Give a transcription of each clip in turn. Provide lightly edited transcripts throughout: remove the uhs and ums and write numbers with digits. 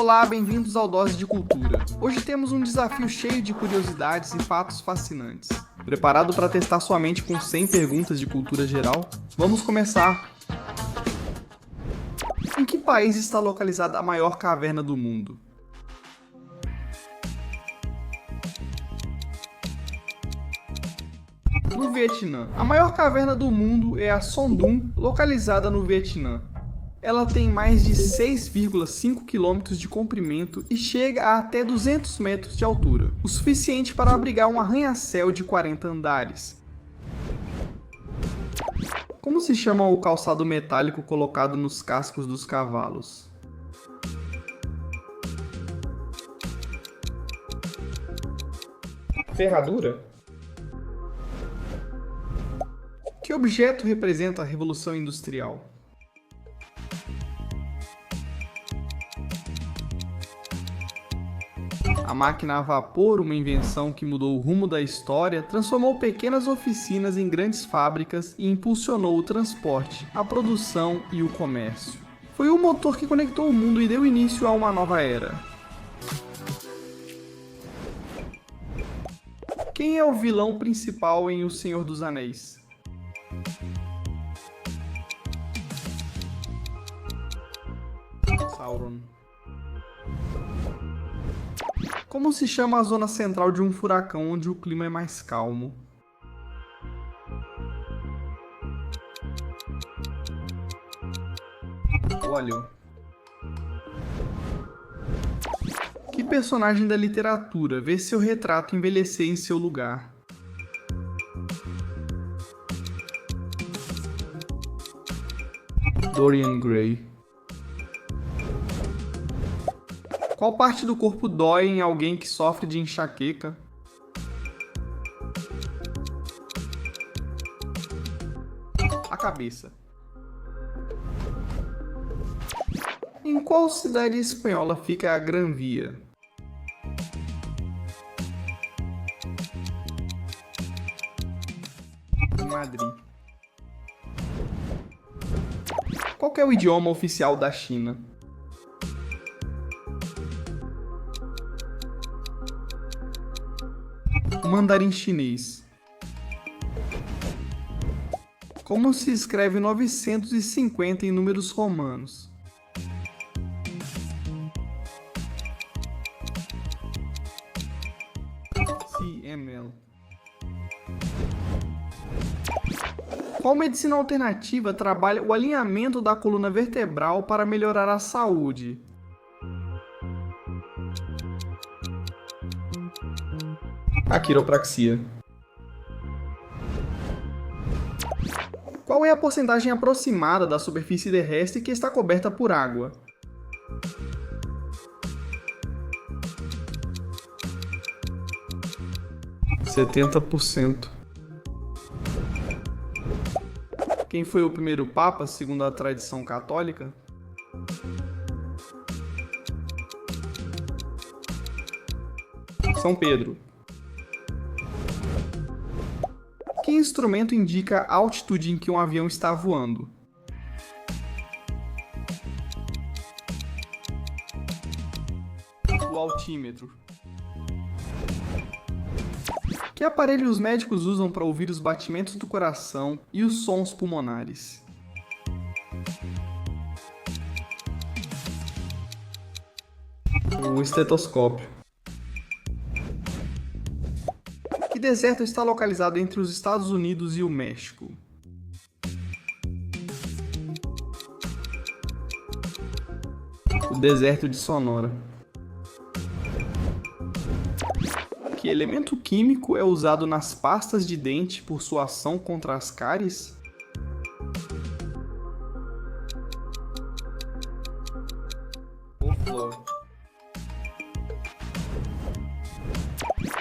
Olá, bem-vindos ao Dose de Cultura. Hoje temos um desafio cheio de curiosidades e fatos fascinantes. Preparado para testar sua mente com 100 perguntas de cultura geral? Vamos começar! Em que país está localizada a maior caverna do mundo? No Vietnã. A maior caverna do mundo é a Son Doong, localizada no Vietnã. Ela tem mais de 6,5 km de comprimento e chega a até 200 metros de altura, o suficiente para abrigar um arranha-céu de 40 andares. Como se chama o calçado metálico colocado nos cascos dos cavalos? Ferradura? Que objeto representa a Revolução Industrial? A máquina a vapor, uma invenção que mudou o rumo da história, transformou pequenas oficinas em grandes fábricas e impulsionou o transporte, a produção e o comércio. Foi o motor que conectou o mundo e deu início a uma nova era. Quem é o vilão principal em O Senhor dos Anéis? Sauron. Como se chama a zona central de um furacão onde o clima é mais calmo? Óleo. Que personagem da literatura vê seu retrato envelhecer em seu lugar? Dorian Gray. Qual parte do corpo dói em alguém que sofre de enxaqueca? A cabeça. Em qual cidade espanhola fica a Gran Via? Em Madrid. Qual que é o idioma oficial da China? O mandarim chinês. Como se escreve 950 em números romanos? CML. Qual medicina alternativa trabalha o alinhamento da coluna vertebral para melhorar a saúde? A quiropraxia. Qual é a porcentagem aproximada da superfície terrestre que está coberta por água? %70%. Quem foi o primeiro papa, segundo a tradição católica? São Pedro. Que instrumento indica a altitude em que um avião está voando? O altímetro. Que aparelho os médicos usam para ouvir os batimentos do coração e os sons pulmonares? O estetoscópio. Que deserto está localizado entre os Estados Unidos e o México? O deserto de Sonora. Que elemento químico é usado nas pastas de dente por sua ação contra as cáries? O flúor.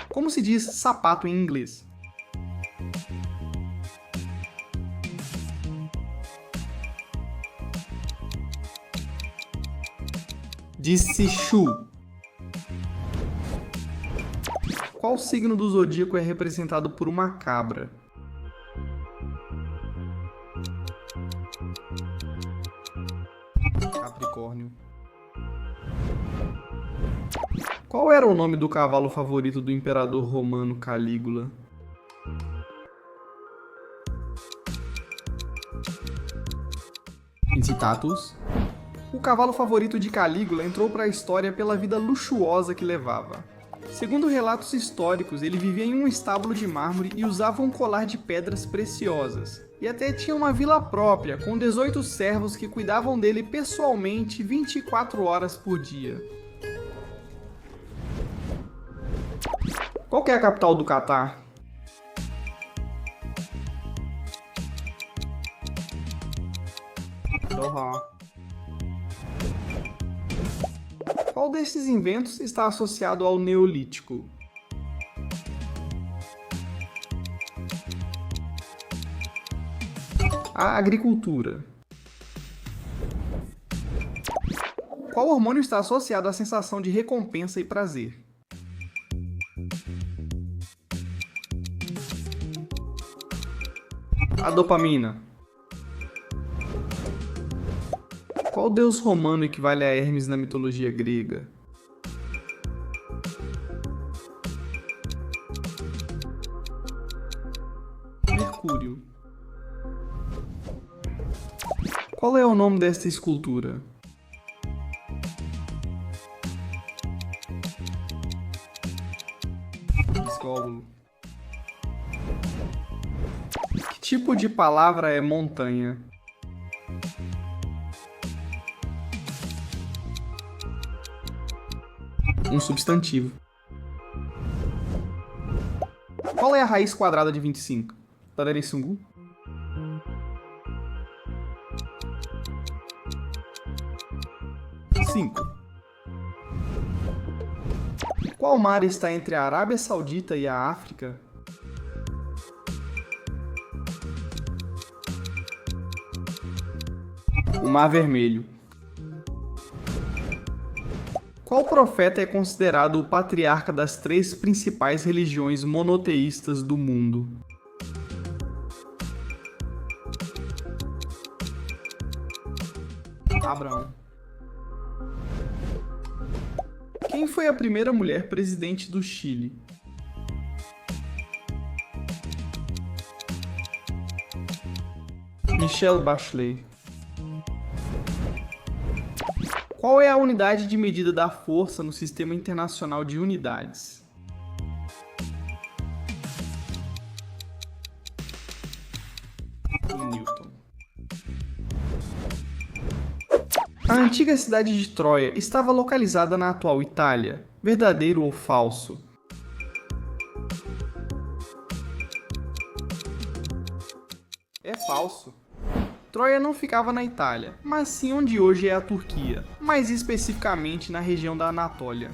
Como se diz sapato em inglês? Diz-se shoe. Qual signo do zodíaco é representado por uma cabra? Capricórnio. Qual era o nome do cavalo favorito do imperador romano Calígula? Incitatus. O cavalo favorito de Calígula entrou para a história pela vida luxuosa que levava. Segundo relatos históricos, ele vivia em um estábulo de mármore e usava um colar de pedras preciosas. E até tinha uma vila própria, com 18 servos que cuidavam dele pessoalmente 24 horas por dia. Qual que é a capital do Catar? Doha. Qual desses inventos está associado ao Neolítico? A agricultura. Qual hormônio está associado à sensação de recompensa e prazer? A dopamina. Qual deus romano equivale a Hermes na mitologia grega? Mercúrio. Qual é o nome desta escultura? Escóbulo. Que tipo de palavra é montanha? Um substantivo. Qual é a raiz quadrada de 25? Tadaricungu? 5. Qual mar está entre a Arábia Saudita e a África? O Mar Vermelho. Qual profeta é considerado o patriarca das 3 principais religiões monoteístas do mundo? Abraão. Quem foi a primeira mulher presidente do Chile? Michelle Bachelet. Qual é a unidade de medida da força no Sistema Internacional de Unidades? Newton. A antiga cidade de Troia estava localizada na atual Itália. Verdadeiro ou falso? É falso. Troia não ficava na Itália, mas sim onde hoje é a Turquia, mais especificamente na região da Anatólia.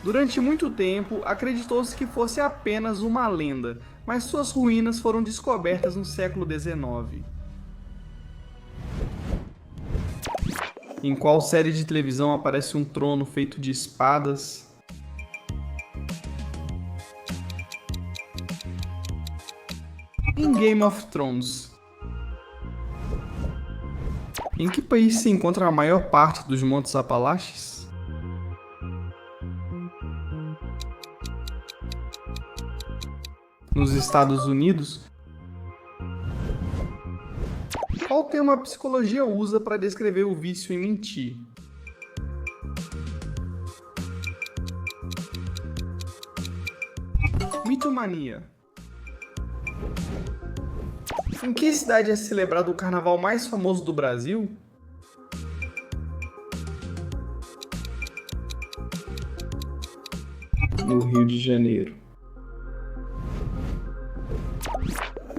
Durante muito tempo, acreditou-se que fosse apenas uma lenda, mas suas ruínas foram descobertas no século XIX. Em qual série de televisão aparece um trono feito de espadas? Em Game of Thrones. Em que país se encontra a maior parte dos Montes Apalaches? Nos Estados Unidos? Qual termo a psicologia usa para descrever o vício em mentir? Mitomania. Em que cidade é celebrado o carnaval mais famoso do Brasil? No Rio de Janeiro.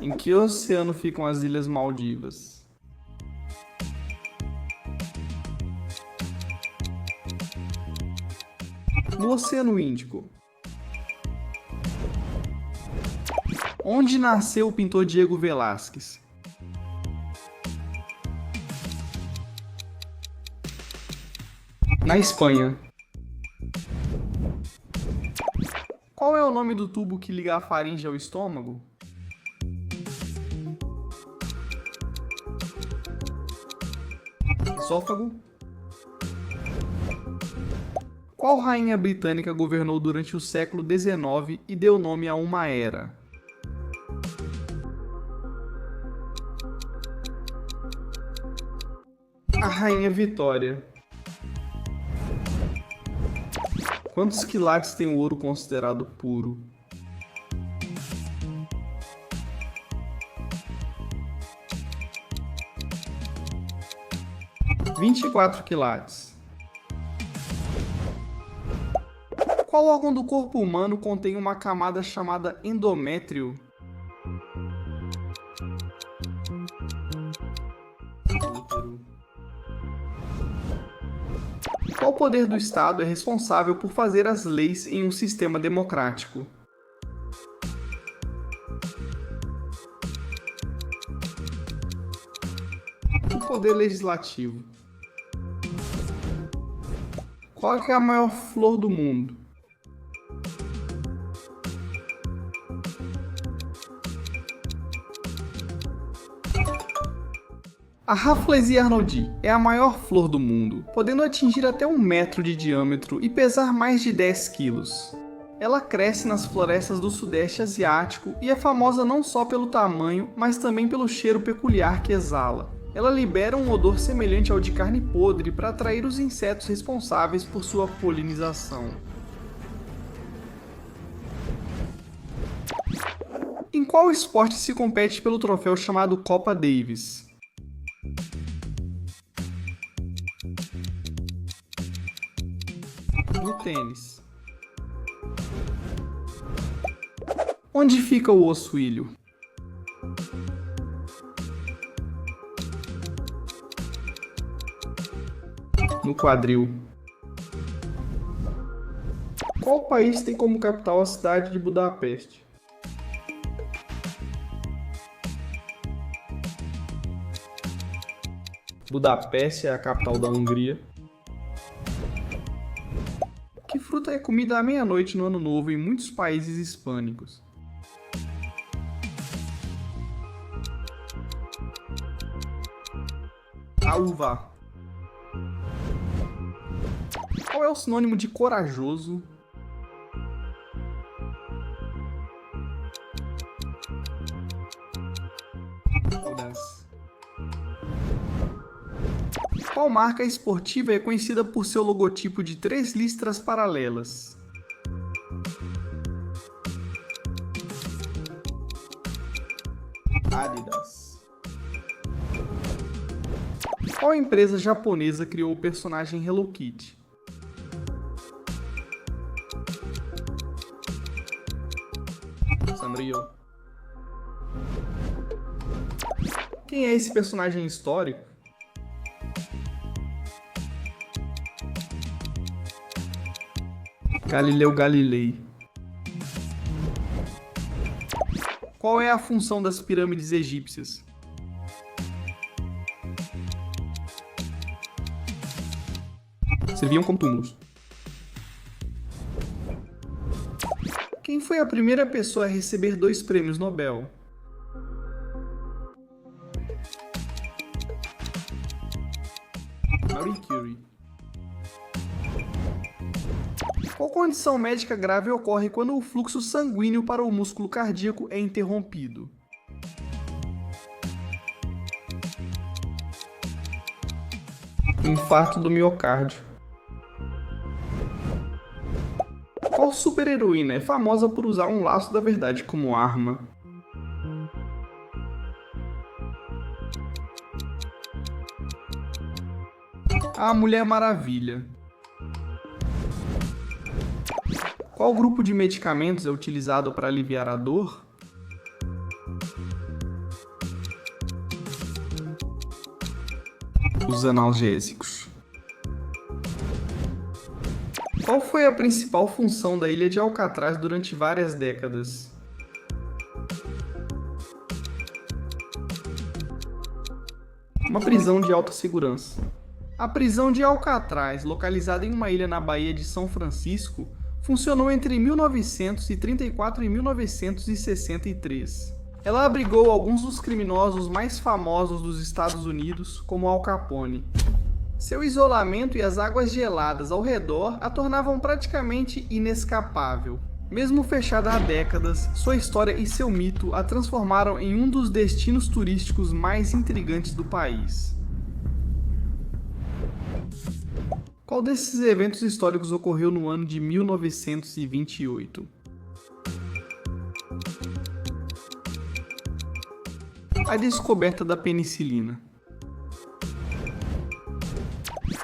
Em que oceano ficam as Ilhas Maldivas? No Oceano Índico. Onde nasceu o pintor Diego Velázquez? Na Espanha. Qual é o nome do tubo que liga a faringe ao estômago? Esôfago. Qual rainha britânica governou durante o século XIX e deu nome a uma era? A Rainha Vitória. Quantos quilates tem o ouro considerado puro? 24 quilates. Qual órgão do corpo humano contém uma camada chamada endométrio? Útero. Qual poder do Estado é responsável por fazer as leis em um sistema democrático? O poder legislativo. Qual é a maior flor do mundo? A Rafflesia arnoldii é a maior flor do mundo, podendo atingir até 1 metro de diâmetro e pesar mais de 10 quilos. Ela cresce nas florestas do Sudeste Asiático e é famosa não só pelo tamanho, mas também pelo cheiro peculiar que exala. Ela libera um odor semelhante ao de carne podre para atrair os insetos responsáveis por sua polinização. Em qual esporte se compete pelo troféu chamado Copa Davis? No tênis. Onde fica o ossuílio? No quadril. Qual país tem como capital a cidade de Budapeste? Budapeste é a capital da Hungria. Que fruta é comida à meia-noite no Ano Novo em muitos países hispânicos? A uva. Qual é o sinônimo de corajoso? Audaz. Qual marca esportiva é conhecida por seu logotipo de 3 listras paralelas? Adidas. Qual empresa japonesa criou o personagem Hello Kitty? Sanrio. Quem é esse personagem histórico? Galileu Galilei. Qual é a função das pirâmides egípcias? Serviam como túmulos. Quem foi a primeira pessoa a receber 2 prêmios Nobel? Marie Curie. Qual condição médica grave ocorre quando o fluxo sanguíneo para o músculo cardíaco é interrompido? Infarto do miocárdio. Qual super-heroína é famosa por usar um laço da verdade como arma? A Mulher Maravilha. Qual grupo de medicamentos é utilizado para aliviar a dor? Os analgésicos. Qual foi a principal função da ilha de Alcatraz durante várias décadas? Uma prisão de alta segurança. A prisão de Alcatraz, localizada em uma ilha na Baía de São Francisco, funcionou entre 1934 e 1963. Ela abrigou alguns dos criminosos mais famosos dos Estados Unidos, como Al Capone. Seu isolamento e as águas geladas ao redor a tornavam praticamente inescapável. Mesmo fechada há décadas, sua história e seu mito a transformaram em um dos destinos turísticos mais intrigantes do país. Qual desses eventos históricos ocorreu no ano de 1928? A descoberta da penicilina.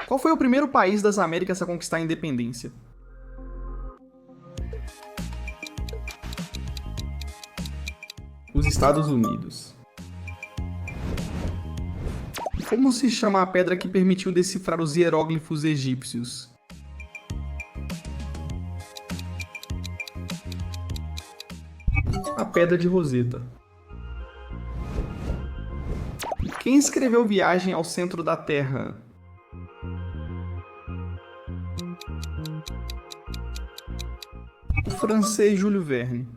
Qual foi o primeiro país das Américas a conquistar a independência? Os Estados Unidos. Como se chama a pedra que permitiu decifrar os hieróglifos egípcios? A Pedra de Roseta. Quem escreveu Viagem ao Centro da Terra? O francês Júlio Verne.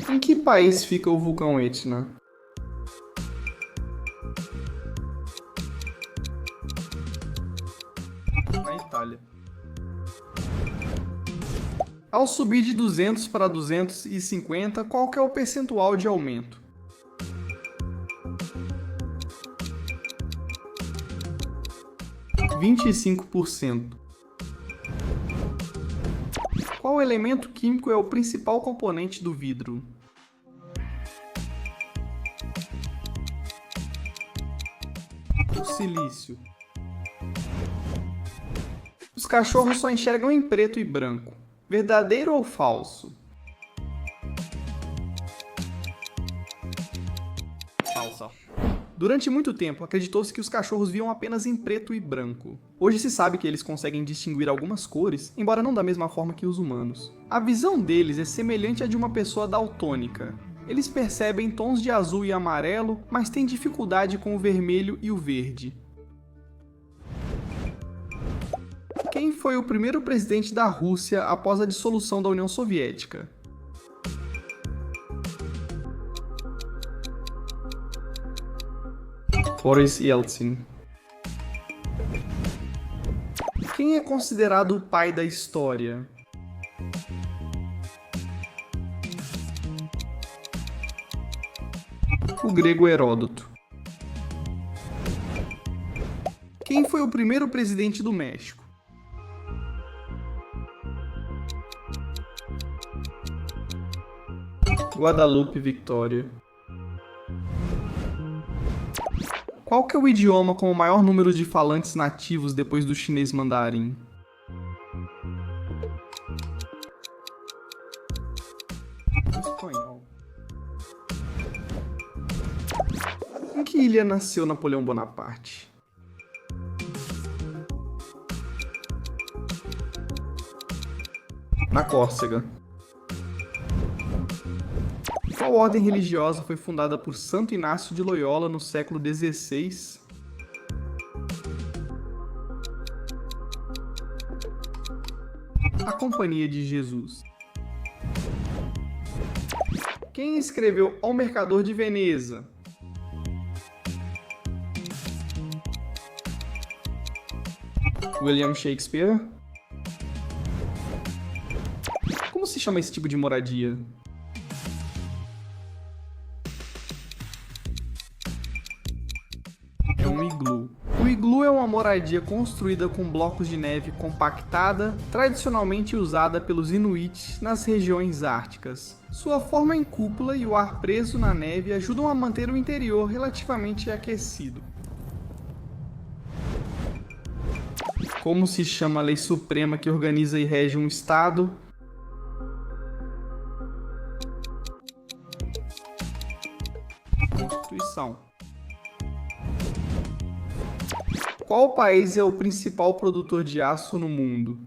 Em que país fica o vulcão Etna? Na Itália. Ao subir de 200 para 250, qual que é o percentual de aumento? 25%. Qual elemento químico é o principal componente do vidro? O silício. Os cachorros só enxergam em preto e branco. Verdadeiro ou falso? Falso. Durante muito tempo, acreditou-se que os cachorros viam apenas em preto e branco. Hoje se sabe que eles conseguem distinguir algumas cores, embora não da mesma forma que os humanos. A visão deles é semelhante à de uma pessoa daltônica. Eles percebem tons de azul e amarelo, mas têm dificuldade com o vermelho e o verde. Quem foi o primeiro presidente da Rússia após a dissolução da União Soviética? Boris Yeltsin. Quem é considerado o pai da história? O grego Heródoto. Quem foi o primeiro presidente do México? Guadalupe Victoria. Qual que é o idioma com o maior número de falantes nativos depois do chinês mandarim? Espanhol. Em que ilha nasceu Napoleão Bonaparte? Na Córcega. Qual ordem religiosa foi fundada por Santo Inácio de Loyola no século XVI? A Companhia de Jesus. Quem escreveu O Mercador de Veneza? William Shakespeare. Como se chama esse tipo de moradia? É um iglu. O iglu é uma moradia construída com blocos de neve compactada, tradicionalmente usada pelos Inuits nas regiões árticas. Sua forma em cúpula e o ar preso na neve ajudam a manter o interior relativamente aquecido. Como se chama a lei suprema que organiza e rege um estado? Constituição. Qual país é o principal produtor de aço no mundo?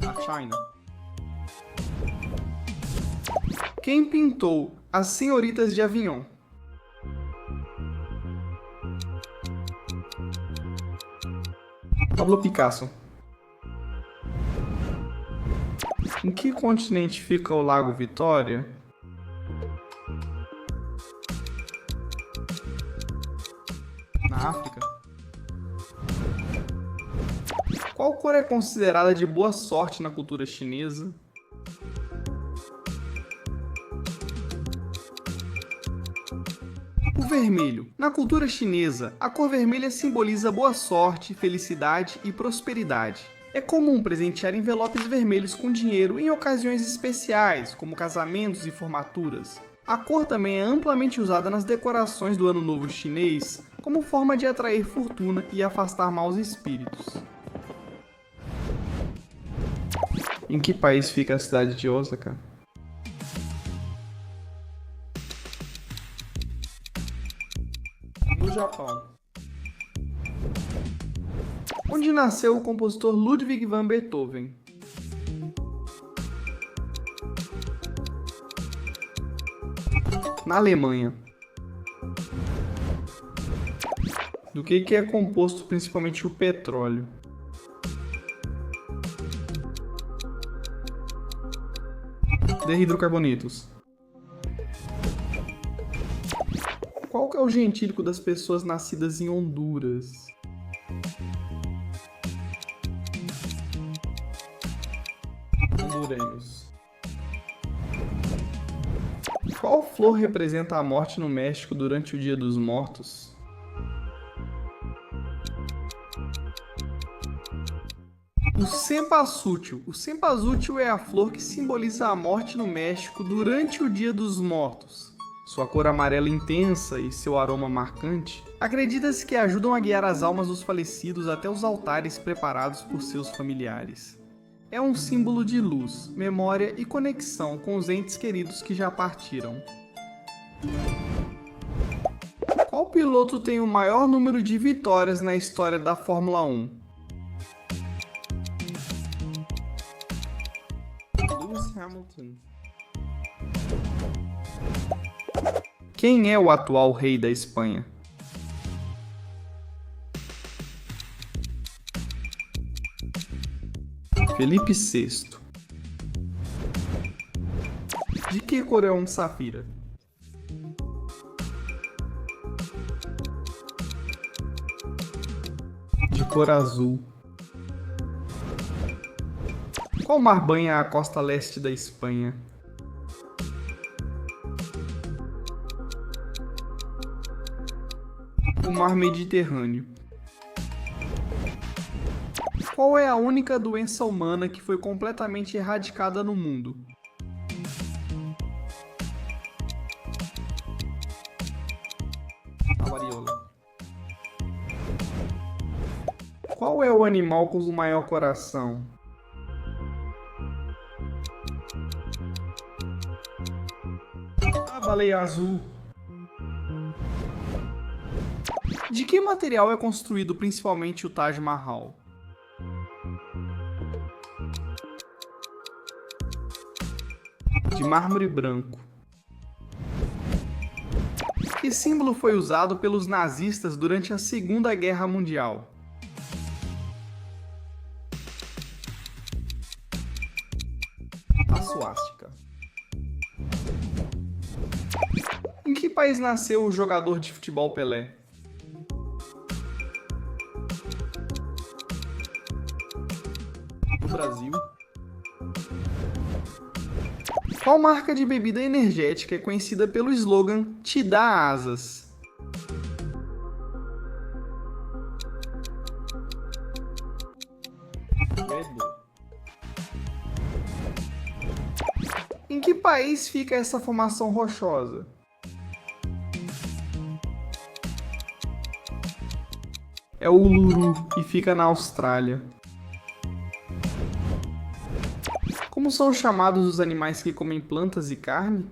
A China. Quem pintou As Senhoritas de Avignon? Pablo Picasso. Em que continente fica o Lago Vitória? na África. Qual cor é considerada de boa sorte na cultura chinesa? O vermelho. Na cultura chinesa, a cor vermelha simboliza boa sorte, felicidade e prosperidade. É comum presentear envelopes vermelhos com dinheiro em ocasiões especiais, como casamentos e formaturas. A cor também é amplamente usada nas decorações do Ano Novo Chinês, como forma de atrair fortuna e afastar maus espíritos. Em que país fica a cidade de Osaka? No Japão. Onde nasceu o compositor Ludwig van Beethoven? Na Alemanha. Do que é composto principalmente o petróleo? De hidrocarbonetos. Qual que é o gentílico das pessoas nascidas em Honduras? Hondureños. Qual flor representa a morte no México durante o Dia dos Mortos? O cempasútil. O cempasútil é a flor que simboliza a morte no México durante o Dia dos Mortos. Sua cor amarela intensa e seu aroma marcante, acredita-se que ajudam a guiar as almas dos falecidos até os altares preparados por seus familiares. É um símbolo de luz, memória e conexão com os entes queridos que já partiram. Qual piloto tem o maior número de vitórias na história da Fórmula 1? Lewis Hamilton. Quem é o atual rei da Espanha? Felipe VI. De que cor é um safira? De cor azul. Qual mar banha a costa leste da Espanha? O Mar Mediterrâneo. Qual é a única doença humana que foi completamente erradicada no mundo? A varíola. Qual é o animal com o maior coração? A baleia azul. De que material é construído principalmente o Taj Mahal? De mármore branco. Que símbolo foi usado pelos nazistas durante a Segunda Guerra Mundial? A suástica. Em que país nasceu o jogador de futebol Pelé? No Brasil. Qual marca de bebida energética é conhecida pelo slogan "Te dá asas"? Red Bull. Em que país fica essa formação rochosa? É o Uluru e fica na Austrália. Como são chamados os animais que comem plantas e carne?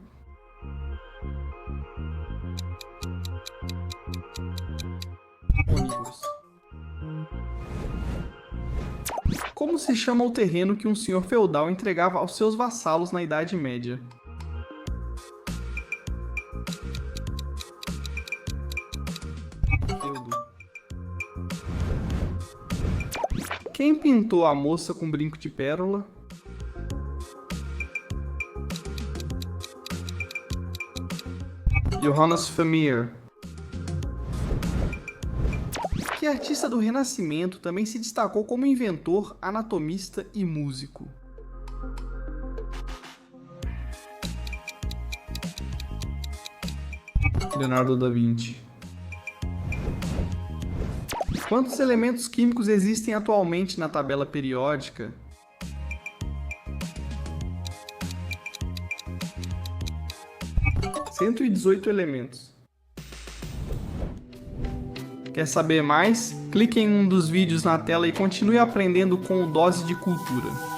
Onívoros. Como se chama o terreno que um senhor feudal entregava aos seus vassalos na Idade Média? Feudo. Quem pintou a moça com brinco de pérola? Johannes Vermeer. Que artista do Renascimento também se destacou como inventor, anatomista e músico? Leonardo da Vinci. Quantos elementos químicos existem atualmente na tabela periódica? 118 elementos. Quer saber mais? Clique em um dos vídeos na tela e continue aprendendo com o Dose de Cultura.